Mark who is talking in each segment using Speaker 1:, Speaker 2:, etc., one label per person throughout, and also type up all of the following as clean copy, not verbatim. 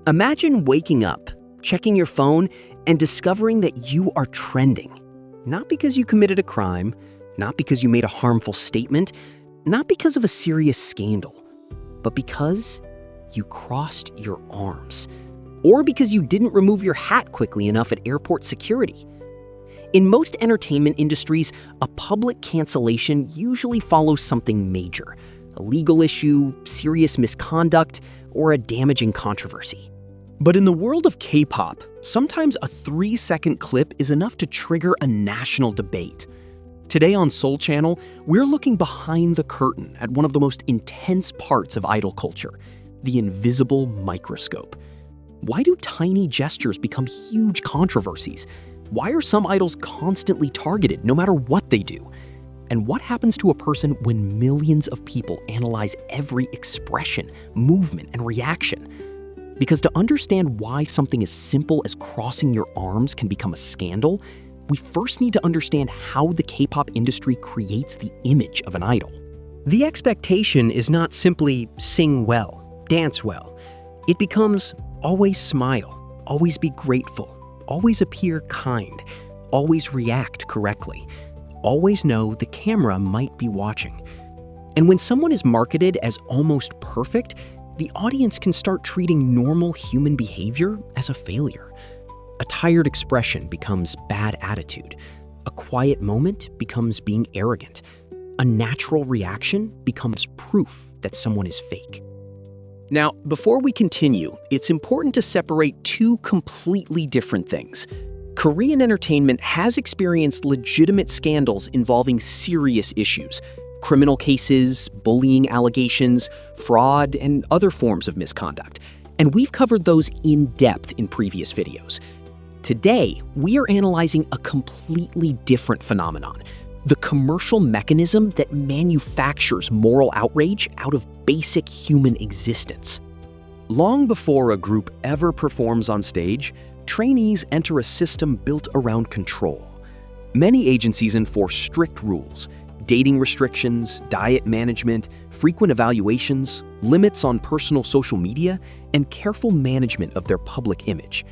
Speaker 1: Imagine waking up, checking your phone, and discovering that you are trending. Not because you committed a crime, not because you made a harmful statement, not because of a serious scandal, but because you crossed your arms, or because you didn't remove your hat quickly enough at airport security. In most entertainment industries, a public cancellation usually follows something major: a legal issue, serious misconduct, or a damaging controversy. But in the world of K-pop, sometimes a 3-second clip is enough to trigger a national debate. Today on Seoul Channel, we're looking behind the curtain at one of the most intense parts of idol culture: the invisible microscope. Why do tiny gestures become huge controversies? Why are some idols constantly targeted no matter what they do? And what happens to a person when millions of people analyze every expression, movement, and reaction? Because to understand why something as simple as crossing your arms can become a scandal, we first need to understand how the K-pop industry creates the image of an idol. The expectation is not simply sing well, dance well. It becomes always smile, always be grateful, always appear kind, always react correctly, always know the camera might be watching. And when someone is marketed as almost perfect, the audience can start treating normal human behavior as a failure. A tired expression becomes bad attitude. A quiet moment becomes being arrogant. A natural reaction becomes proof that someone is fake. Now, before we continue, it's important to separate two completely different things. Korean entertainment has experienced legitimate scandals involving serious issues: criminal cases, bullying allegations, fraud, and other forms of misconduct. And we've covered those in depth in previous videos. Today, we are analyzing a completely different phenomenon: the commercial mechanism that manufactures moral outrage out of basic human existence. Long before a group ever performs on stage, trainees enter a system built around control. Many agencies enforce strict rules: dating restrictions, diet management, frequent evaluations, limits on personal social media, and careful management of their public image.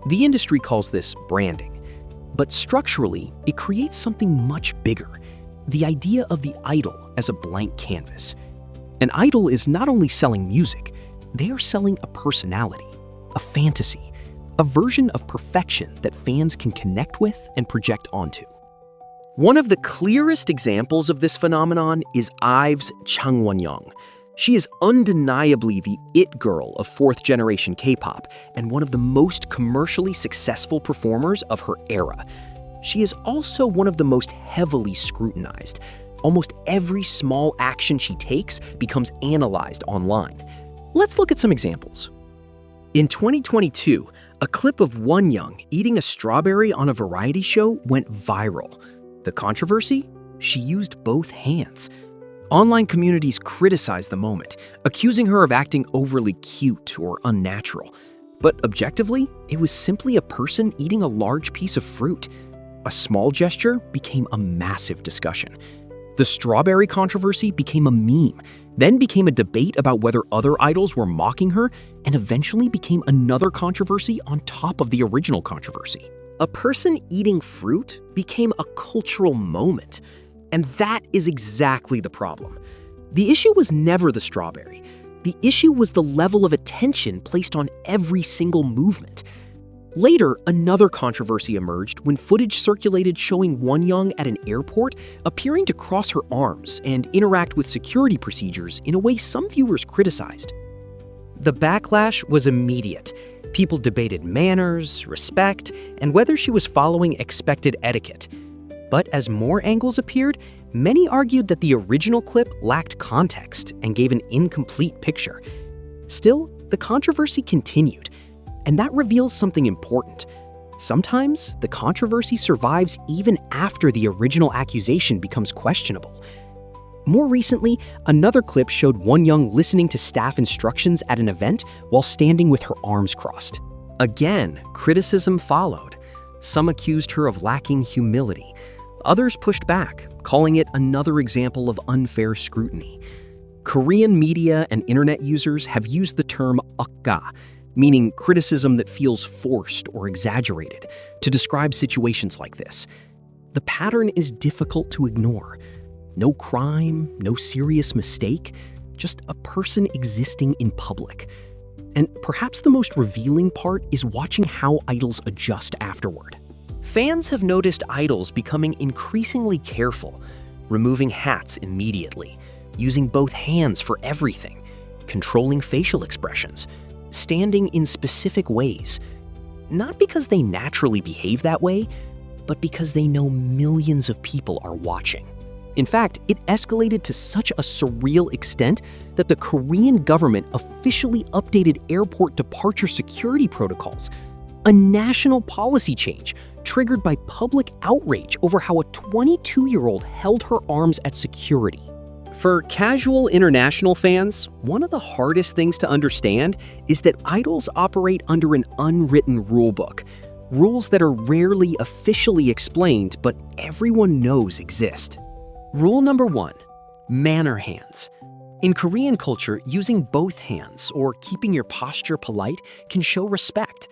Speaker 1: The industry calls this branding. But structurally, it creates something much bigger: the idea of the idol as a blank canvas. An idol is not only selling music, they are selling a personality, a fantasy, a version of perfection that fans can connect with and project onto. One of the clearest examples of this phenomenon is IVE's Wonyoung. She is undeniably the it girl of fourth-generation K-pop and one of the most commercially successful performers of her era. She is also one of the most heavily scrutinized. Almost every small action she takes becomes analyzed online. Let's look at some examples. In 2022, a clip of Wonyoung eating a strawberry on a variety show went viral. The controversy? She used both hands. Online communities criticized the moment, accusing her of acting overly cute or unnatural. But objectively, it was simply a person eating a large piece of fruit. A small gesture became a massive discussion. The strawberry controversy became a meme, then became a debate about whether other idols were mocking her, and eventually became another controversy on top of the original controversy. A person eating fruit became a cultural moment. And that is exactly the problem. The issue was never the strawberry. The issue was the level of attention placed on every single movement. Later, another controversy emerged when footage circulated showing Wonyoung at an airport appearing to cross her arms and interact with security procedures in a way some viewers criticized. The backlash was immediate. People debated manners, respect, and whether she was following expected etiquette. But as more angles appeared, many argued that the original clip lacked context and gave an incomplete picture. Still, the controversy continued, and that reveals something important. Sometimes, the controversy survives even after the original accusation becomes questionable. More recently, another clip showed Wonyoung listening to staff instructions at an event while standing with her arms crossed. Again, criticism followed. Some accused her of lacking humility. Others pushed back, calling it another example of unfair scrutiny. Korean media and internet users have used the term "ukga," meaning criticism that feels forced or exaggerated, to describe situations like this. The pattern is difficult to ignore. No crime, no serious mistake, just a person existing in public. And perhaps the most revealing part is watching how idols adjust afterward. Fans have noticed idols becoming increasingly careful, removing hats immediately, using both hands for everything, controlling facial expressions, standing in specific ways. Not because they naturally behave that way, but because they know millions of people are watching. In fact, it escalated to such a surreal extent that the Korean government officially updated airport departure security protocols, a national policy change triggered by public outrage over how a 22-year-old held her arms at security. For casual international fans, one of the hardest things to understand is that idols operate under an unwritten rulebook, rules that are rarely officially explained but everyone knows exist. Rule number 1, manner hands. In Korean culture, using both hands or keeping your posture polite can show respect.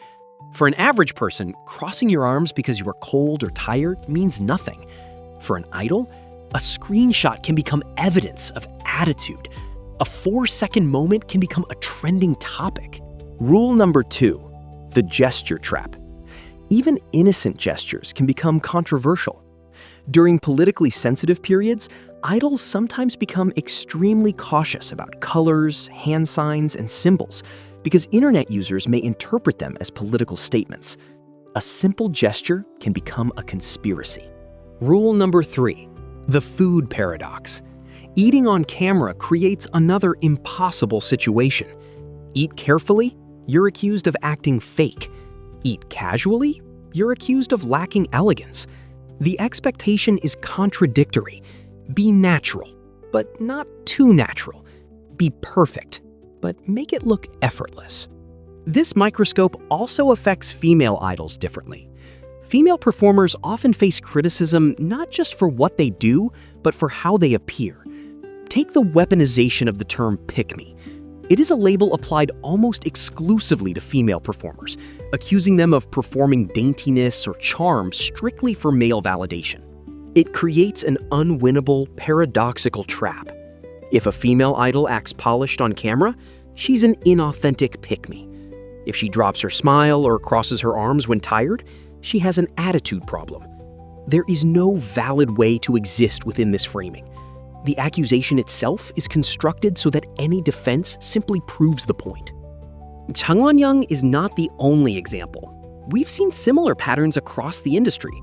Speaker 1: For an average person, crossing your arms because you are cold or tired means nothing. For an idol, a screenshot can become evidence of attitude. A 4-second moment can become a trending topic. Rule number 2, the gesture trap. Even innocent gestures can become controversial. During politically sensitive periods, idols sometimes become extremely cautious about colors, hand signs, and symbols because internet users may interpret them as political statements. A simple gesture can become a conspiracy. Rule number 3, the food paradox. Eating on camera creates another impossible situation. Eat carefully, you're accused of acting fake. Eat casually, you're accused of lacking elegance. The expectation is contradictory. Be natural, but not too natural. Be perfect, but make it look effortless. This microscope also affects female idols differently. Female performers often face criticism not just for what they do, but for how they appear. Take the weaponization of the term pick-me. It is a label applied almost exclusively to female performers, accusing them of performing daintiness or charm strictly for male validation. It creates an unwinnable, paradoxical trap. If a female idol acts polished on camera, she's an inauthentic pick-me. If she drops her smile or crosses her arms when tired, she has an attitude problem. There is no valid way to exist within this framing. The accusation itself is constructed so that any defense simply proves the point. Wonyoung is not the only example. We've seen similar patterns across the industry.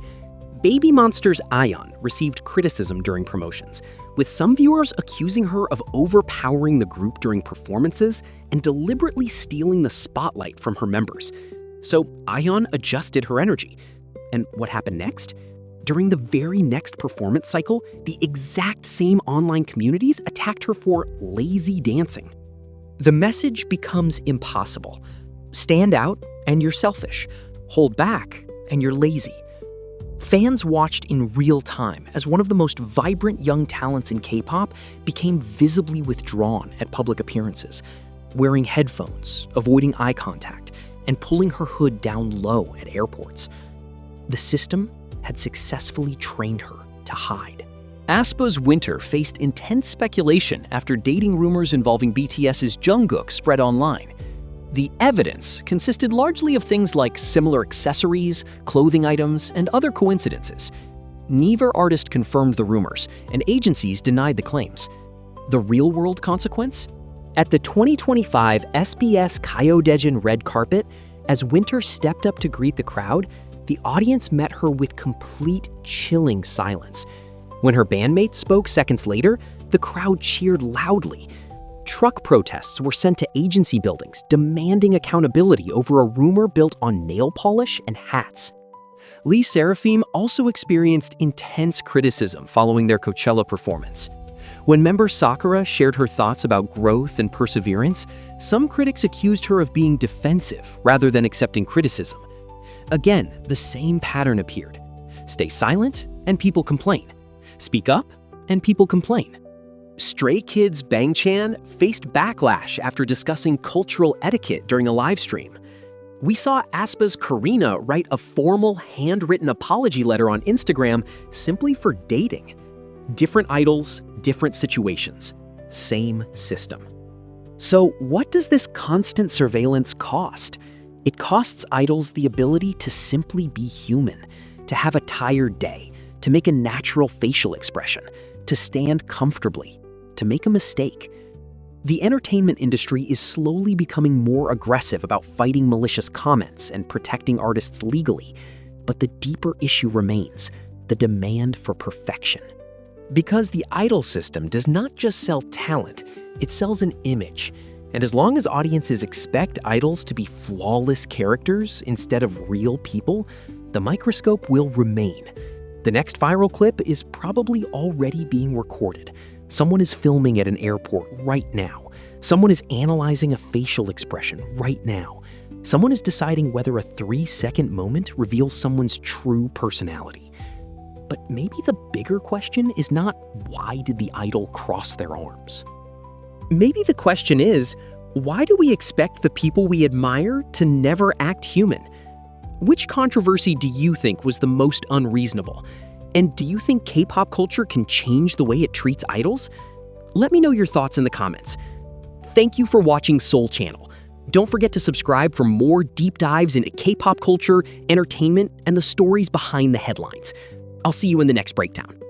Speaker 1: Baby Monster's Ion received criticism during promotions, with some viewers accusing her of overpowering the group during performances and deliberately stealing the spotlight from her members. So Ion adjusted her energy. And what happened next? During the very next performance cycle, the exact same online communities attacked her for lazy dancing. The message becomes impossible. Stand out and you're selfish. Hold back and you're lazy. Fans watched in real time as one of the most vibrant young talents in K-pop became visibly withdrawn at public appearances, wearing headphones, avoiding eye contact, and pulling her hood down low at airports. The system had successfully trained her to hide. aespa's Winter faced intense speculation after dating rumors involving BTS's Jungkook spread online. The evidence consisted largely of things like similar accessories, clothing items, and other coincidences. Neither artist confirmed the rumors, and agencies denied the claims. The real-world consequence? At the 2025 SBS Kyodaejin red carpet, as Winter stepped up to greet the crowd, the audience met her with complete, chilling silence. When her bandmates spoke seconds later, the crowd cheered loudly. Truck protests were sent to agency buildings, demanding accountability over a rumor built on nail polish and hats. Lee Seraphim also experienced intense criticism following their Coachella performance. When member Sakura shared her thoughts about growth and perseverance, some critics accused her of being defensive rather than accepting criticism. Again, the same pattern appeared. Stay silent, and people complain. Speak up, and people complain. Stray Kids Bangchan faced backlash after discussing cultural etiquette during a livestream. We saw aespa's Karina write a formal handwritten apology letter on Instagram simply for dating. Different idols, different situations, same system. So what does this constant surveillance cost? It costs idols the ability to simply be human, to have a tired day, to make a natural facial expression, to stand comfortably, to make a mistake. The entertainment industry is slowly becoming more aggressive about fighting malicious comments and protecting artists legally, but the deeper issue remains: the demand for perfection. Because the idol system does not just sell talent, it sells an image. And as long as audiences expect idols to be flawless characters instead of real people, the microscope will remain. The next viral clip is probably already being recorded. Someone is filming at an airport right now. Someone is analyzing a facial expression right now. Someone is deciding whether a 3-second moment reveals someone's true personality. But maybe the bigger question is not, why did the idol cross their arms? Maybe the question is, why do we expect the people we admire to never act human? Which controversy do you think was the most unreasonable? And do you think K-pop culture can change the way it treats idols? Let me know your thoughts in the comments. Thank you for watching Seoul Channel. Don't forget to subscribe for more deep dives into K-pop culture, entertainment, and the stories behind the headlines. I'll see you in the next breakdown.